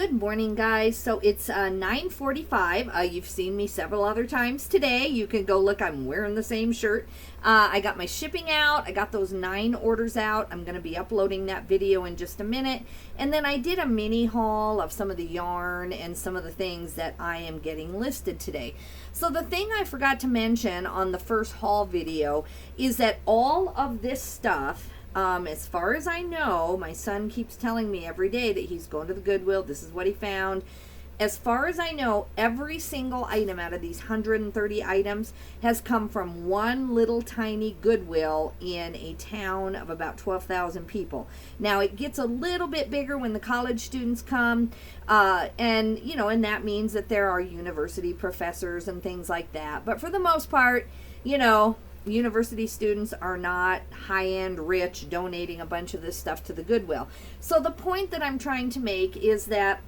Good morning, guys. So it's 9:45. You've seen me several other times today. You can go look. I'm wearing the same shirt. I got my shipping out. I got those 9 orders out. I'm going to be uploading that video in just a minute. And then I did a mini haul of some of the yarn and some of the things that I am getting listed today. So the thing I forgot to mention on the first haul video is that all of this stuff, as far as I know, my son keeps telling me every day that he's going to the Goodwill. This is what he found. As far as I know, every single item out of these 130 items has come from one little tiny Goodwill in a town of about 12,000 people. Now, it gets a little bit bigger when the college students come, and that means that there are university professors and things like that. But for the most part, university students are not high-end rich donating a bunch of this stuff to the Goodwill. So the point that I'm trying to make is that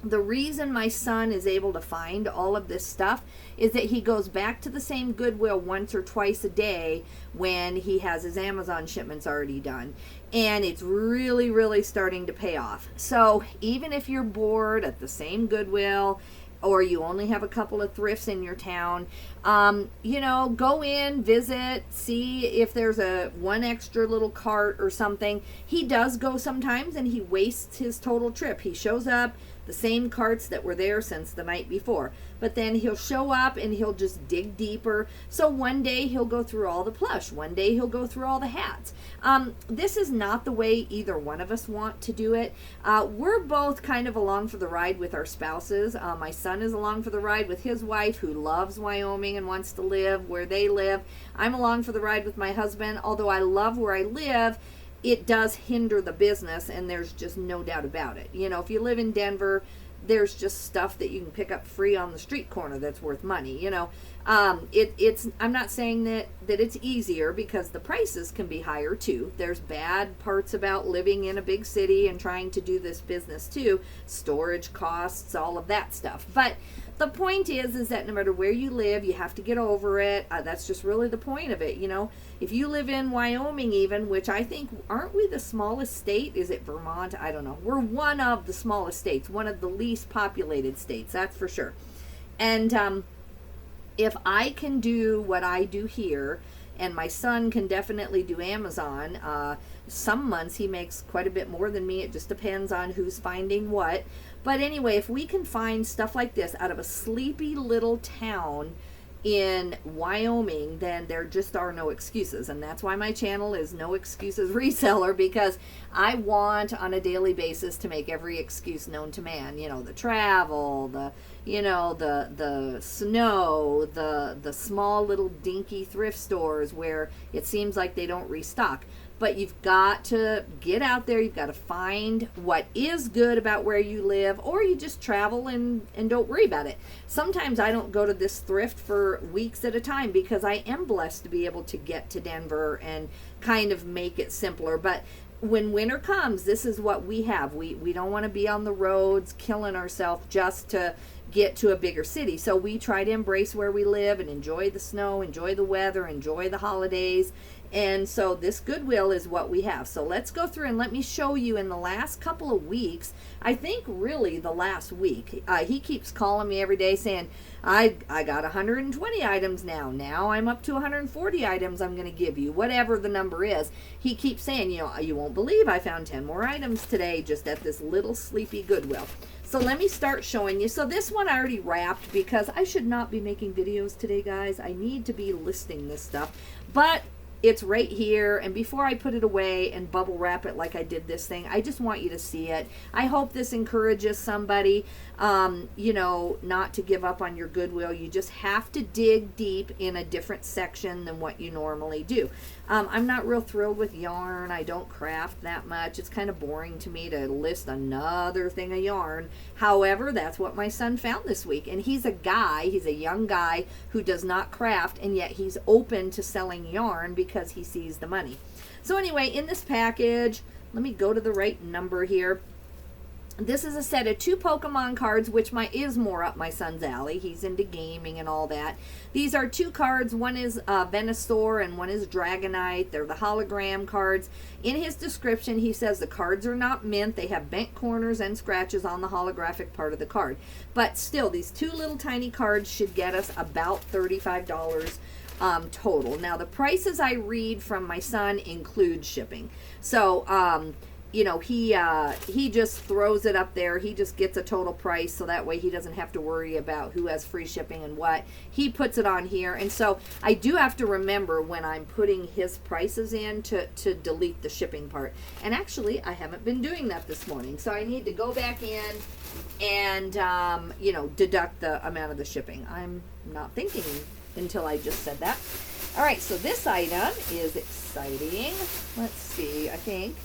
the reason my son is able to find all of this stuff is that he goes back to the same Goodwill once or twice a day when he has his Amazon shipments already done. And it's really, really starting to pay off. So even if you're bored at the same Goodwill, or you only have a couple of thrifts in your town, go in, visit, see if there's one extra little cart or something. He does go sometimes and he wastes his total trip. He shows up, the same carts that were there since the night before. But then he'll show up and he'll just dig deeper. So one day he'll go through all the plush. One day he'll go through all the hats. This is not the way either one of us want to do it. We're both kind of along for the ride with our spouses. My son is along for the ride with his wife, who loves Wyoming and wants to live where they live. I'm along for the ride with my husband. Although I love where I live, it does hinder the business, and there's just no doubt about it. If you live in Denver, there's just stuff that you can pick up free on the street corner that's worth money. I'm not saying that it's easier, because the prices can be higher too. There's bad parts about living in a big city and trying to do this business too. Storage costs, all of that stuff. But the point is that no matter where you live, you have to get over it. That's just really the point of it. If you live in Wyoming even, which I think, aren't we the smallest state? Is it Vermont? I don't know. We're one of the smallest states, one of the least populated states, that's for sure. And if I can do what I do here, and my son can definitely do Amazon, some months he makes quite a bit more than me. It just depends on who's finding what. But anyway, if we can find stuff like this out of a sleepy little town in Wyoming, then there just are no excuses. And that's why my channel is No Excuses Reseller, because I want on a daily basis to make every excuse known to man. The travel, the snow, the small little dinky thrift stores where it seems like they don't restock. But you've got to get out there. You've got to find what is good about where you live, or you just travel and don't worry about it. Sometimes I don't go to this thrift for weeks at a time, because I am blessed to be able to get to Denver and kind of make it simpler. But when winter comes, this is what we have. We don't want to be on the roads killing ourselves just to get to a bigger city. So we try to embrace where we live and enjoy the snow, enjoy the weather, enjoy the holidays. And so this Goodwill is what we have. So let's go through and let me show you in the last couple of weeks. I think really the last week. He keeps calling me every day saying, I got 120 items now. Now I'm up to 140 items I'm going to give you. Whatever the number is. He keeps saying, you won't believe I found 10 more items today just at this little sleepy Goodwill. So let me start showing you. So this one I already wrapped, because I should not be making videos today, guys. I need to be listing this stuff. But it's right here, and before I put it away and bubble wrap it like I did this thing, I just want you to see it. I hope this encourages somebody, not to give up on your Goodwill. You just have to dig deep in a different section than what you normally do. I'm not real thrilled with yarn. I don't craft that much. It's kind of boring to me to list another thing of yarn. However, that's what my son found this week. And he's a young guy who does not craft, and yet he's open to selling yarn because he sees the money. So anyway, in this package, let me go to the right number here. This is a set of 2 Pokemon cards, which is more up my son's alley. He's into gaming and all that. These are 2 cards. One is Venusaur and one is Dragonite. They're the hologram cards. In his description, he says the cards are not mint. They have bent corners and scratches on the holographic part of the card. But still, these 2 little tiny cards should get us about $35 total. Now, the prices I read from my son include shipping. So, you know, he just throws it up there. He just gets a total price, so that way he doesn't have to worry about who has free shipping and what. He puts it on here. And so I do have to remember when I'm putting his prices in to delete the shipping part. And actually, I haven't been doing that this morning. So I need to go back in and, you know, deduct the amount of the shipping. I'm not thinking until I just said that. All right, so this item is exciting. Let's see, I think.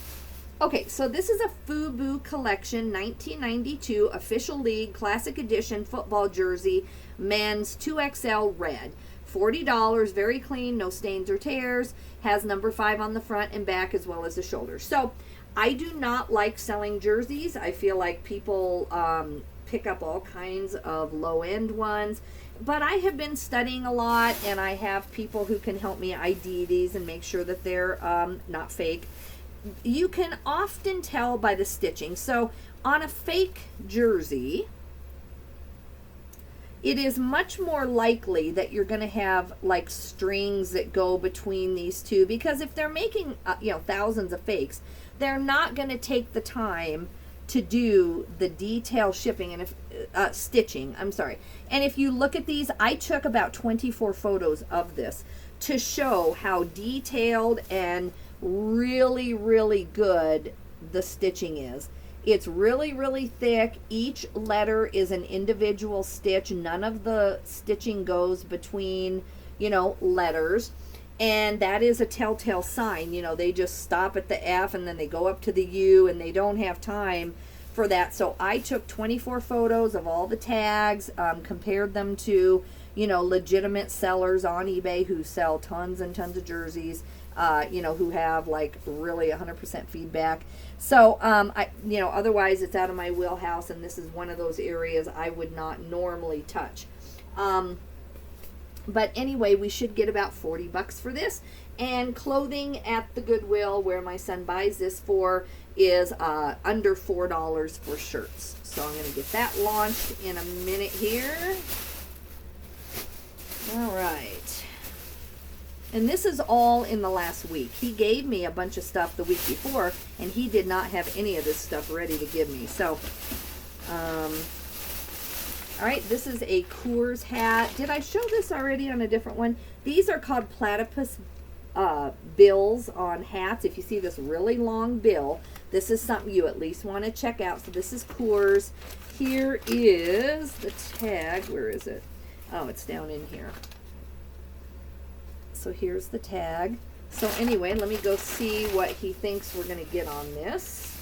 Okay, so this is a FUBU Collection 1992 Official League Classic Edition football jersey, men's 2XL red. $40, very clean, no stains or tears, has number 5 on the front and back as well as the shoulders. So I do not like selling jerseys. I feel like people pick up all kinds of low-end ones. But I have been studying a lot, and I have people who can help me ID these and make sure that they're not fake. You can often tell by the stitching. So on a fake jersey, it is much more likely that you're going to have like strings that go between these two, because if they're making you know, thousands of fakes, they're not going to take the time to do the detail shipping and stitching. I'm sorry. And if you look at these, I took about 24 photos of this to show how detailed and really, really good the stitching is. It's really, really thick. Each letter is an individual stitch. None of the stitching goes between, you know, letters. And that is a telltale sign. You know, they just stop at the F and then they go up to the U, and they don't have time for that. So I took 24 photos of all the tags, compared them to, you know, legitimate sellers on eBay who sell tons and tons of jerseys, you know, who have like really 100% feedback. So, you know, otherwise it's out of my wheelhouse, and this is one of those areas I would not normally touch. But anyway, we should get about $40 for this. And clothing at the Goodwill, where my son buys this for, is under $4 for shirts. So I'm going to get that launched in a minute here. All right. And this is all in the last week. He gave me a bunch of stuff the week before, and he did not have any of this stuff ready to give me. So, all right, this is a Coors hat. Did I show this already on a different one? These are called platypus bills on hats. If you see this really long bill, this is something you at least want to check out. So this is Coors. Here is the tag. Where is it? Oh, it's down in here. So here's the tag. So anyway, let me go see what he thinks we're going to get on this.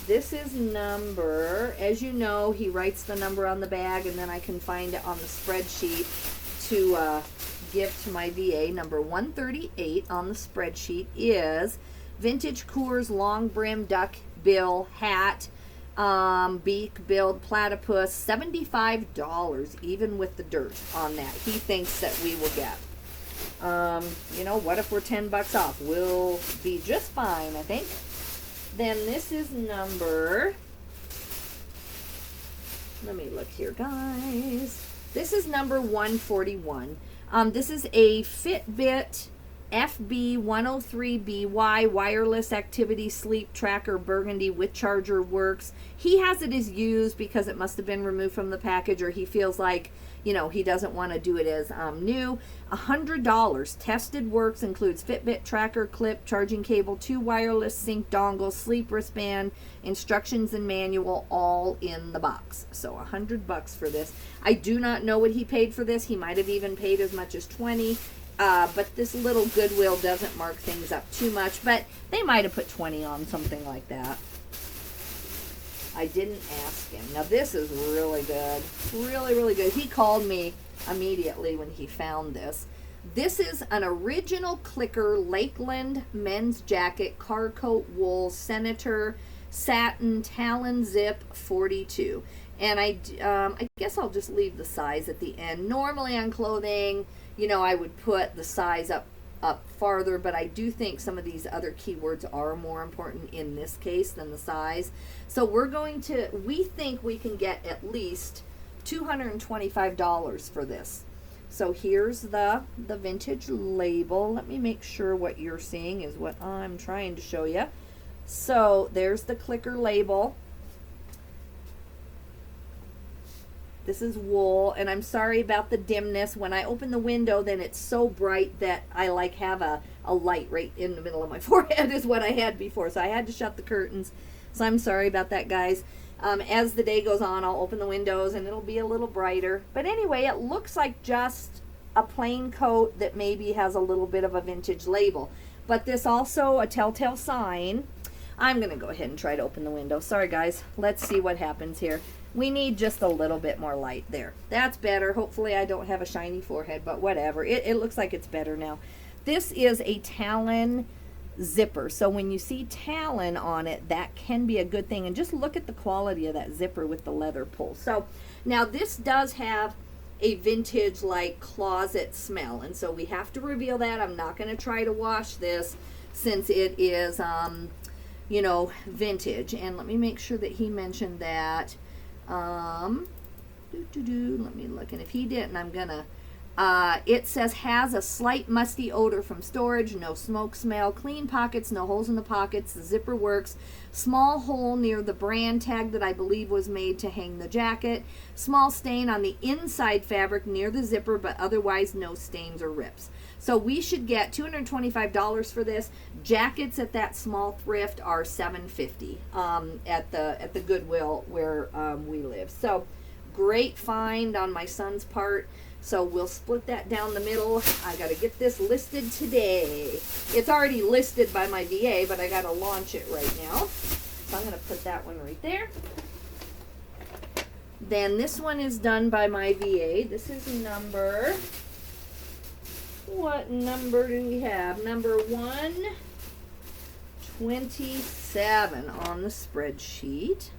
This is number, as you know, he writes the number on the bag, and then I can find it on the spreadsheet to give to my VA. Number 138 on the spreadsheet is vintage Coors long brim duck bill hat, beak billed platypus, $75, even with the dirt on that. He thinks that we will get. You know, what if we're $10 off? We'll be just fine, I think. Then this is number, let me look here, guys. This is number 141. This is a Fitbit FB103BY wireless activity sleep tracker burgundy with charger works. He has it as used because it must have been removed from the package, or he feels like, you know, he doesn't want to do it as new. $100. Tested works, includes Fitbit tracker, clip, charging cable, 2 wireless sync dongles, sleep wristband, instructions and manual, all in the box. So $100 for this. I do not know what he paid for this. He might have even paid as much as $20. But this little Goodwill doesn't mark things up too much, but they might have put 20 on something like that. I didn't ask him. Now this is really good. Really, really good. He called me immediately when he found this. This is an original clicker Lakeland men's jacket, car coat wool, Senator satin Talon zip 42. And I guess I'll just leave the size at the end. Normally on clothing, you know, I would put the size up farther, but I do think some of these other keywords are more important in this case than the size. So we think we can get at least $225 for this. So here's the vintage label. Let me make sure what you're seeing is what I'm trying to show you. So there's the clicker label. This is wool, and I'm sorry about the dimness. When I open the window, then it's so bright that I like have a light right in the middle of my forehead is what I had before. So I had to shut the curtains. So I'm sorry about that, guys. As the day goes on, I'll open the windows and it'll be a little brighter. But anyway, it looks like just a plain coat that maybe has a little bit of a vintage label. But this also a telltale sign. I'm going to go ahead and try to open the window. Sorry, guys. Let's see what happens here. We need just a little bit more light there. That's better. Hopefully I don't have a shiny forehead, but whatever. It looks like it's better now. This is a Talon zipper. So when you see Talon on it, that can be a good thing. And just look at the quality of that zipper with the leather pull. So now this does have a vintage like closet smell. And so we have to reveal that. I'm not going to try to wash this since it is, you know, vintage. And let me make sure that he mentioned that. Let me look, and if he didn't, I'm gonna, it says has a slight musty odor from storage, no smoke smell, clean pockets, no holes in the pockets, the zipper works, small hole near the brand tag that I believe was made to hang the jacket, small stain on the inside fabric near the zipper, but otherwise no stains or rips. So we should get $225 for this. Jackets at that small thrift are $7.50 at the Goodwill where we live. So great find on my son's part. So we'll split that down the middle. I got to get this listed today. It's already listed by my VA, but I got to launch it right now. So I'm going to put that one right there. Then this one is done by my VA. This is number... What number do we have? Number 127 on the spreadsheet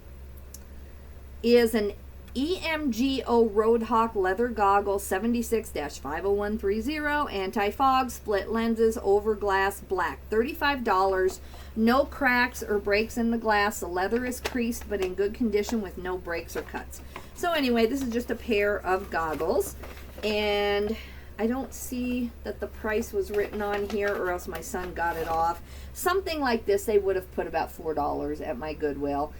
is an EMGO Roadhawk leather goggles 76-50130 anti-fog split lenses over glass black, $35. No cracks or breaks in the glass. The leather is creased but in good condition with no breaks or cuts. So anyway, this is just a pair of goggles, and I don't see that the price was written on here, or else my son got it off. Something like this, they would have put about $4 at my Goodwill.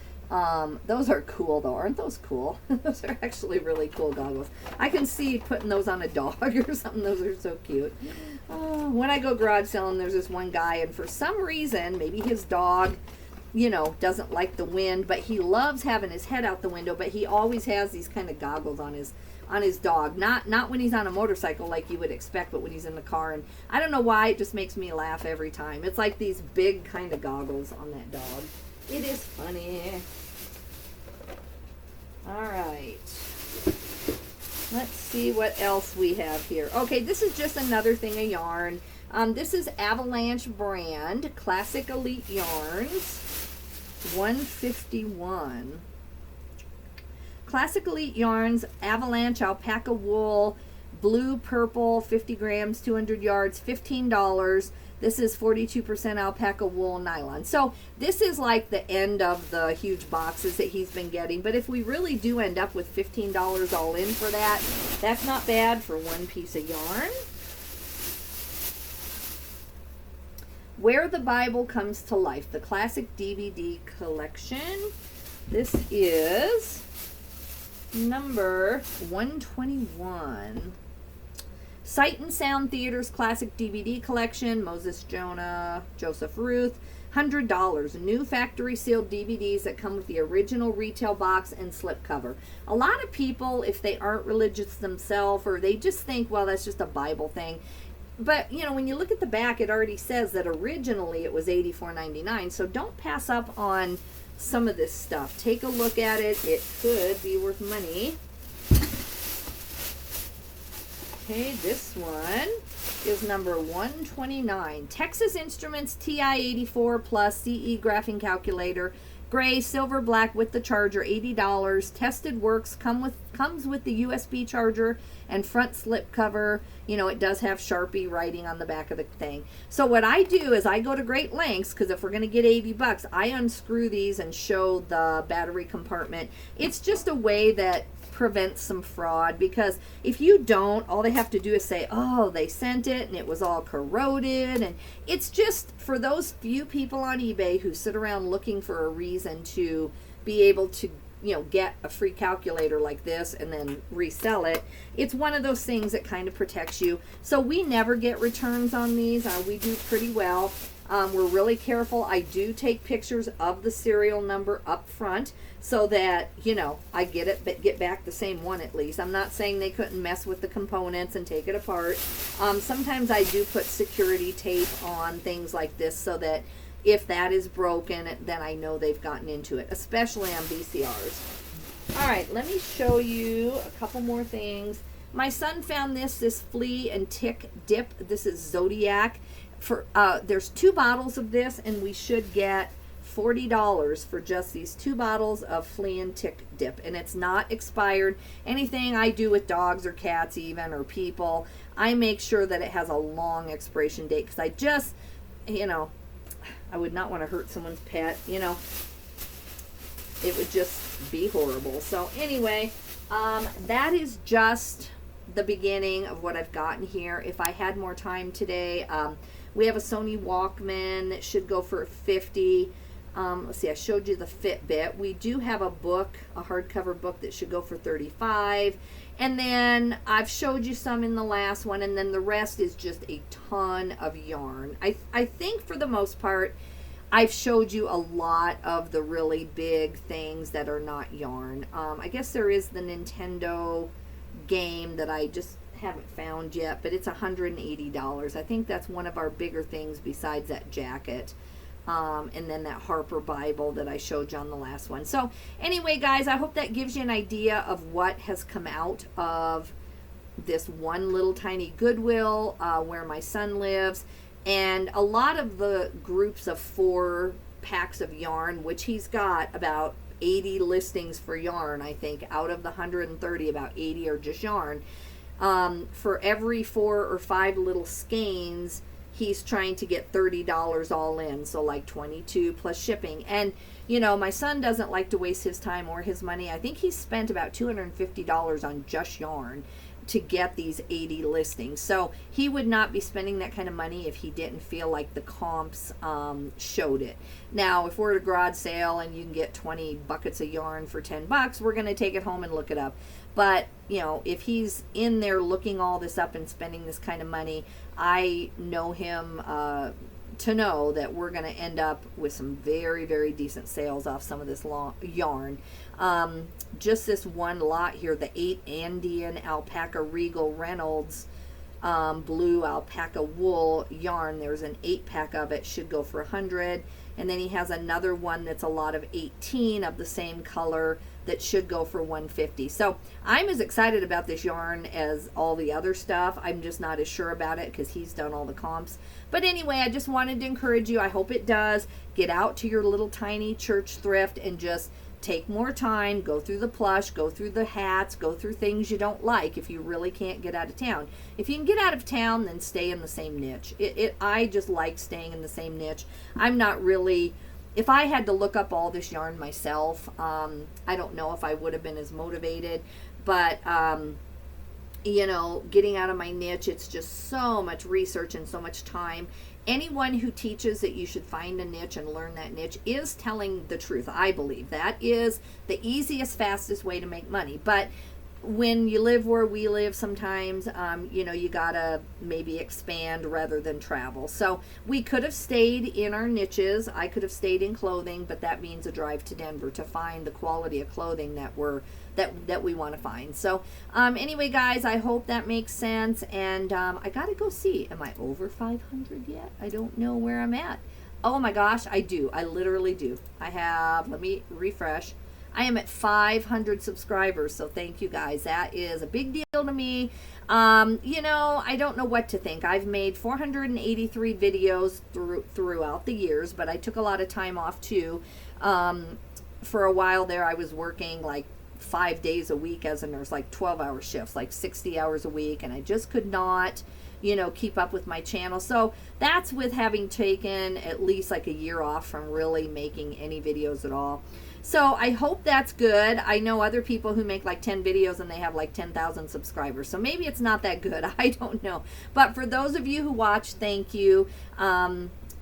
Those are cool though. Aren't those cool? Those are actually really cool goggles. I can see putting those on a dog or something. Those are so cute. When I go garage selling, there's this one guy, and for some reason, maybe his dog, you know, doesn't like the wind, but he loves having his head out the window, but he always has these kind of goggles on his dog. Not when he's on a motorcycle like you would expect, but when he's in the car. And I don't know why, it just makes me laugh every time. It's like these big kind of goggles on that dog. It is funny. All right. Let's see what else we have here. Okay, this is just another thing of yarn. This is Avalanche brand, Classic Elite Yarns, 151. Classic Elite Yarns, Avalanche Alpaca Wool, blue, purple, 50 grams, 200 yards, $15. This is 42% alpaca wool nylon. So this is like the end of the huge boxes that he's been getting. But if we really do end up with $15 all in for that, that's not bad for one piece of yarn. Where the Bible Comes to Life, the classic DVD collection. This is number 121. Sight and Sound Theater's classic DVD collection, Moses Jonah, Joseph Ruth, $100. New factory sealed DVDs that come with the original retail box and slipcover. A lot of people, if they aren't religious themselves, or they just think, well, that's just a Bible thing. But, you know, when you look at the back, it already says that originally it was $84.99. So don't pass up on some of this stuff. Take a look at it. It could be worth money. Okay, this one is number 129. Texas Instruments TI-84 Plus CE Graphing Calculator, Gray, silver, black with the charger, $80. Tested, works, comes with the USB charger and front slip cover. You know, it does have Sharpie writing on the back of the thing. So what I do is I go to great lengths, because if we're going to get $80, I unscrew these and show the battery compartment. It's just a way that prevents some fraud, because if you don't, all they have to do is say, oh, they sent it and it was all corroded. And it's just for those few people on eBay who sit around looking for a reason to be able to, you know, get a free calculator like this and then resell it. It's one of those things that kind of protects you. So we never get returns on these. We do pretty well. We're really careful. I do take pictures of the serial number up front so that, you know, I get it, but get back the same one at least. I'm not saying they couldn't mess with the components and take it apart. Sometimes I do put security tape on things like this so that if that is broken, then I know they've gotten into it, especially on VCRs. All right, let me show you a couple more things. My son found this flea and tick dip. This is Zodiac. There's 2 bottles of this, and we should get $40 for just these 2 bottles of flea and tick dip, and it's not expired. Anything I do with dogs or cats even, or people, I make sure that it has a long expiration date, because I just, you know, I would not want to hurt someone's pet, you know. It would just be horrible. So anyway, that is just the beginning of what I've gotten here. If I had more time today, we have a Sony Walkman that should go for $50. Let's see, I showed you the Fitbit. We do have a book, a hardcover book, that should go for $35. And then I've showed you some in the last one, and then the rest is just a ton of yarn. I think for the most part, I've showed you a lot of the really big things that are not yarn. I guess there is the Nintendo game that I just haven't found yet, but it's $180. I think that's one of our bigger things besides that jacket. And then that Harper Bible that I showed you on the last one. So anyway, guys, I hope that gives you an idea of what has come out of this one little tiny Goodwill where my son lives, and a lot of the groups of 4 packs of yarn, which he's got about 80 listings for yarn. I think out of the 130, about 80 are just yarn. For every 4 or 5 little skeins, he's trying to get $30 all in, so like 22 plus shipping. And you know, my son doesn't like to waste his time or his money. I think he's spent about $250 on just yarn to get these 80 listings. So he would not be spending that kind of money if he didn't feel like the comps showed it. Now, if we're at a garage sale and you can get 20 buckets of yarn for $10, we're going to take it home and look it up. But, you know, if he's in there looking all this up and spending this kind of money, I know him to know that we're going to end up with some very, very decent sales off some of this yarn. Just this one lot here, the 8 Andean Alpaca Regal Reynolds blue alpaca wool yarn. There's an 8-pack of it, should go for $100. And then he has another one that's a lot of 18 of the same color that should go for $150. So I'm as excited about this yarn as all the other stuff. I'm just not as sure about it because he's done all the comps. But anyway, I just wanted to encourage you. I hope it does. Get out to your little tiny church thrift and just take more time, go through the plush, go through the hats, go through things you don't like if you really can't get out of town. If you can get out of town, then stay in the same niche. I just like staying in the same niche. I'm not really, if I had to look up all this yarn myself, I don't know if I would have been as motivated, but you know, getting out of my niche, it's just so much research and so much time. Anyone who teaches that you should find a niche and learn that niche is telling the truth. I believe that is the easiest, fastest way to make money. But when you live where we live, sometimes, you know, you gotta maybe expand rather than travel. So we could have stayed in our niches. I could have stayed in clothing, but that means a drive to Denver to find the quality of clothing that we want to find. So anyway, guys, I hope that makes sense. And I gotta go see, am I over 500 yet? I don't know where I'm at. Oh my gosh, I do. I literally do. I have, let me refresh. I am at 500 subscribers, so thank you guys. That is a big deal to me. You know, I don't know what to think. I've made 483 videos throughout the years, but I took a lot of time off too. For a while there, I was working like 5 days a week as a nurse, like 12-hour shifts, like 60 hours a week, and I just could not, you know, keep up with my channel. So that's with having taken at least like a year off from really making any videos at all. So I hope that's good. I know other people who make like 10 videos and they have like 10,000 subscribers. So maybe it's not that good. I don't know. But for those of you who watch, thank you.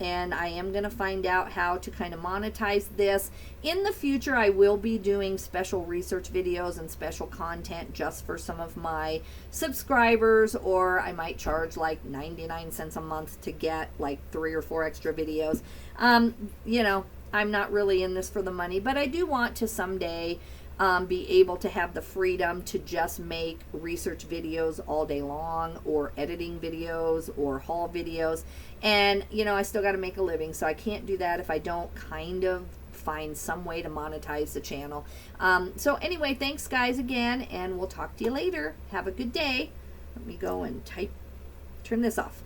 And I am going to find out how to kind of monetize this. In the future, I will be doing special research videos and special content just for some of my subscribers, or I might charge like 99 cents a month to get like 3 or 4 extra videos. You know, I'm not really in this for the money, but I do want to someday be able to have the freedom to just make research videos all day long, or editing videos, or haul videos. And, you know, I still got to make a living, so I can't do that if I don't kind of find some way to monetize the channel. So anyway, thanks guys again, and we'll talk to you later. Have a good day. Let me go and turn this off.